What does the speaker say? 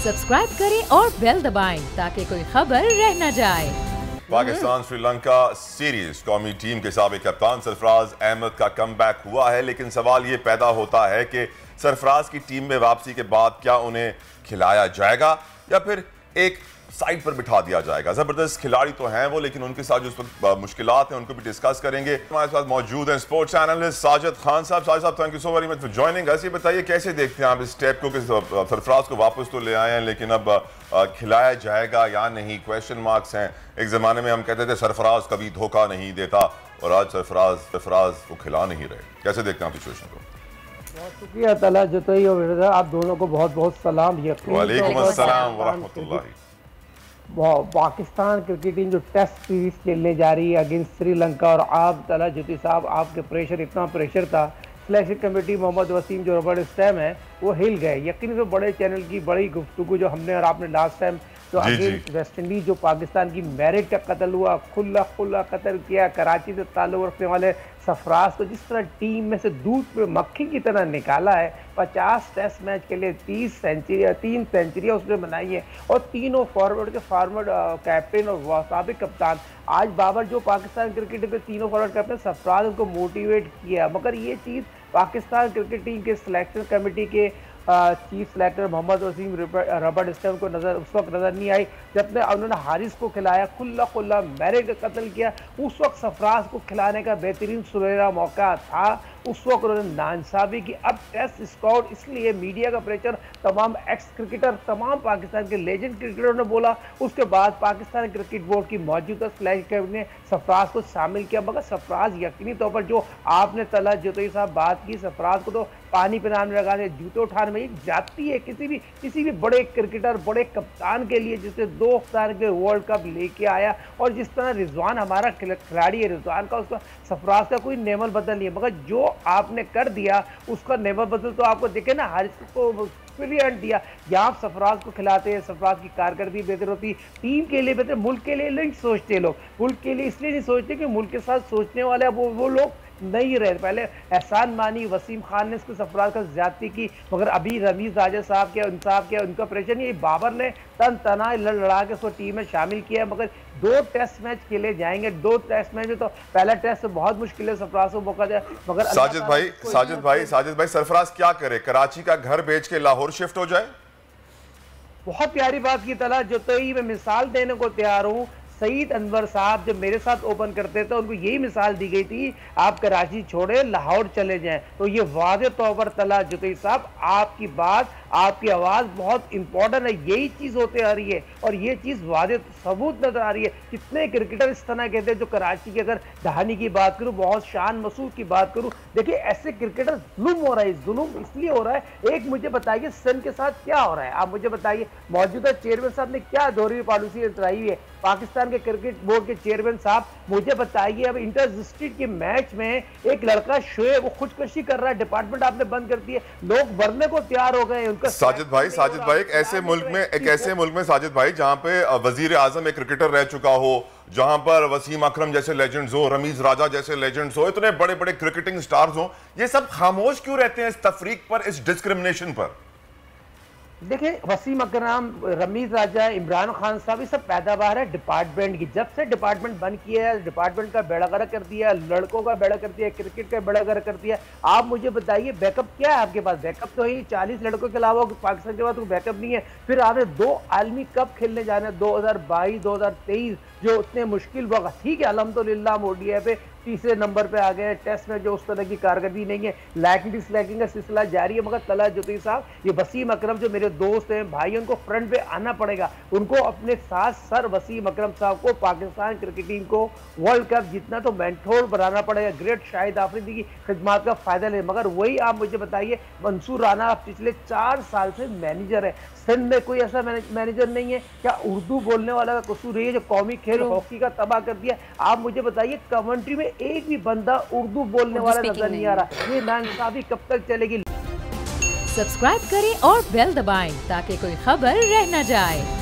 Subscribe करें और bell दबाएं ताकि कोई खबर रह न जाए। पाकिस्तान श्रीलंका सीरीज कौमी टीम के साबिक कप्तान सरफराज अहमद का कमबैक हुआ है, लेकिन सवाल ये पैदा होता है कि सरफराज की टीम में वापसी के बाद क्या उन्हें खिलाया जाएगा या फिर एक साइड पर बिठा दिया जाएगा। जबरदस्त खिलाड़ी तो हैं वो, लेकिन उनके साथ जो मुश्किलात हैं उनको भी डिस्कस करेंगे। हमारे साथ मौजूद हैं स्पोर्ट्स एनालिस्ट साजिद खान साहब। साजिद साहब, thank you so very much for joining us. ये बताइए कैसे देखते हैं आप इस स्टेप को कि सरफराज को वापस तो ले आए हैं, लेकिन अब खिलाया जाएगा या नहीं, क्वेश्चन मार्क्स हैं। एक ज़माने में हम कहते थे सरफराज कभी धोखा नहीं देता, और आज सरफराज को खिला नहीं रहे। कैसे देखते हैं आप सिचुएशन को? बहुत शुक्रिया तला जतई और मिर्जा, आप दोनों को बहुत बहुत सलाम। वालेकुम अस्सलाम व रहमतुल्लाह। पाकिस्तान क्रिकेट टीम जो टेस्ट सीरीज खेलने जा रही है अगेंस्ट श्रीलंका, और आप तला ज्योति साहब आपके प्रेशर, इतना प्रेशर था, सिलेक्शन कमेटी मोहम्मद वसीम जो रॉबर्ट स्टैम है वो हिल गए। यकीन से बड़े चैनल की बड़ी गुफ्तगू जो हमने और आपने लास्ट टाइम तो अगेंस्ट वेस्ट इंडीज जो पाकिस्तान की मैरिट का कत्ल हुआ, खुला कत्ल किया, कराची से ताल्लुक रखने वाले सरफराज को जिस तरह टीम में से दूध पे मक्खी की तरह निकाला है, 50 टेस्ट मैच के लिए 3 सेंचुरियाँ उसने बनाई है, और तीनों फॉरवर्ड के फॉर्मर कैप्टन और साबिक कप्तान आज बाबर जो पाकिस्तान क्रिकेट के तीनों फॉरवर्ड कैप्टन सरफराज उनको मोटिवेट किया। मगर ये चीज़ पाकिस्तान क्रिकेट टीम के सिलेक्शन कमेटी के chief selector Mohammad Wasim Robert Stam को उस वक्त नजर नहीं आई जब उन्होंने हारिस को खिलाया, खुला मैरिट का कत्ल किया। उस वक्त सरफराज को खिलाने का बेहतरीन सुनहरा मौका था, उस वक्त उन्होंने नाइंसाफी की। अब टेस्ट स्क्वाड, इसलिए मीडिया का प्रेशर, तमाम एक्स क्रिकेटर, तमाम पाकिस्तान के लेजेंड क्रिकेटरों ने बोला। उसके बाद पाकिस्तान क्रिकेट बोर्ड की मौजूदा सिलेक्शन कमेटी ने सरफराज को शामिल किया। मगर सरफराज यकीनी तौर पर जो आपने तला जोतई साहब बात की, सरफराज को तो पानी पिलाने लगा दे, जूते उठाने में एक जाती है किसी भी बड़े क्रिकेटर, बड़े कप्तान के लिए, जिसने 2 बार के वर्ल्ड कप लेके आया। और जिस तरह रिजवान हमारा खिलाड़ी है, रिजवान का उसका सरफराज का कोई नेमल बदल नहीं है, मगर जो आपने कर दिया उसका नेमल बदल तो आपको देखे ना, हारिस को ब्रिलियंट दिया। यहाँ आप सरफराज को खिलाते हैं, सरफराज की कारकर्दगी बेहतर होती, टीम के लिए बेहतर, मुल्क के लिए नहीं सोचते लोग। मुल्क के लिए इसलिए नहीं सोचते कि मुल्क के साथ सोचने वाले वो लोग नहीं रहे। पहले एहसान मानी, वसीम खान ने इसको सरफराज का ज्यादती की, मगर अभी रमीज राजा साहब के इंसाफ किया, उनका प्रेशर नहीं, बाबर ने तन तना लड़ा के उसको टीम में शामिल किया। मगर 2 टेस्ट मैच खेले जाएंगे, 2 टेस्ट मैच में तो पहला टेस्ट तो बहुत मुश्किल है सरफराज को मौका दिया। मगर साजिद भाई सरफराज क्या करे? कराची का घर बेच के लाहौर शिफ्ट हो जाए? बहुत प्यारी बात की तला जो तो ही मैं मिसाल देने को तैयार हूँ। सईद अनवर साहब जब मेरे साथ ओपन करते थे उनको यही मिसाल दी गई थी, आप कराची छोड़े लाहौर चले जाएं। तो ये वाज़े तौर पर तला जुतई साहब आपकी बात, आपकी आवाज़ बहुत इंपॉर्टेंट है, यही चीज़ होते आ रही है और ये चीज़ वाज़े सबूत नजर आ रही है। कितने क्रिकेटर इस तरह कहते हैं जो कराची की, अगर दहानी की बात करूँ, बहुत शान मसूद की बात करूँ, देखिए ऐसे क्रिकेटर जुल्म हो रहा है। जुल्म इसलिए हो रहा है, एक मुझे बताइए सन के साथ क्या हो रहा है, आप मुझे बताइए मौजूदा चेयरमैन साहब ने क्या दोहरी पॉलिसी चलाई है। पाकिस्तान के क्रिकेट बोर्ड के चेयरमैन साहब मुझे बताइए, अब इंटर डिस्ट्रिक्ट के मैच में एक लड़का शोएब वो खुदकुशी कर रहा है, डिपार्टमेंट आपने बंद कर दी है, लोग मरने को तैयार हो गए। उनका साजिद भाई एक ऐसे मुल्क में साजिद भाई जहां पे वजीर आजम एक क्रिकेटर रह चुका हो, जहां पर वसीम अकरम जैसे लेजेंड्स हो, रमीज राजा जैसे लेजेंड्स हो, इतने बड़े बड़े क्रिकेटिंग स्टार्स हो, ये सब खामोश क्यों रहते हैं इस तफरीक पर, इस डिस्क्रिमिनेशन पर? देखिए वसीम अकरम, रमीज राजा, इमरान खान साहब, ये सब पैदावार है डिपार्टमेंट की। जब से डिपार्टमेंट बंद किया है, डिपार्टमेंट का बेड़ा गर्क कर दिया, लड़कों का बेड़ा कर दिया, क्रिकेट का बेड़ा गर्क कर दिया। आप मुझे बताइए बैकअप क्या है आपके पास? बैकअप तो ही 40 लड़कों के अलावा पाकिस्तान के पास तो बैकअप नहीं है। फिर आपने 2 आलमी कप खेलने जाने, 2022 2023 जो उतने मुश्किल वक्त, ठीक है अल्हम्दुलिल्लाह मोडिया पे तीसरे नंबर पे आ गए, टेस्ट में जो उस तरह की कारकर्दगी नहीं है, लैकिंग डिसलैकिंग का सिलसिला जारी है। मगर तला जुतई साहब, ये वसीम अकरम जो मेरे दोस्त हैं भाई, उनको फ्रंट पे आना पड़ेगा, उनको अपने साथ सर वसीम अकरम साहब को पाकिस्तान क्रिकेट टीम को वर्ल्ड कप जीतना तो मेंटोर बनाना पड़ेगा। ग्रेट शाहिद आफरीदी की खिदमत का फायदा ले। मगर वही आप मुझे बताइए, मंसूर राना पिछले 4 साल से मैनेजर है, सिंध में कोई ऐसा मैनेजर नहीं है क्या? उर्दू बोलने वाला का कसूर है जो कौमी खेल हॉकी का तबाह कर दिया। आप मुझे बताइए कमेंट्री में एक भी बंदा उर्दू बोलने वाला नजर नहीं आ रहा। ये नाइंसाफी कब तक चलेगी? सब्सक्राइब करें और बेल दबाएं ताकि कोई खबर रह न जाए।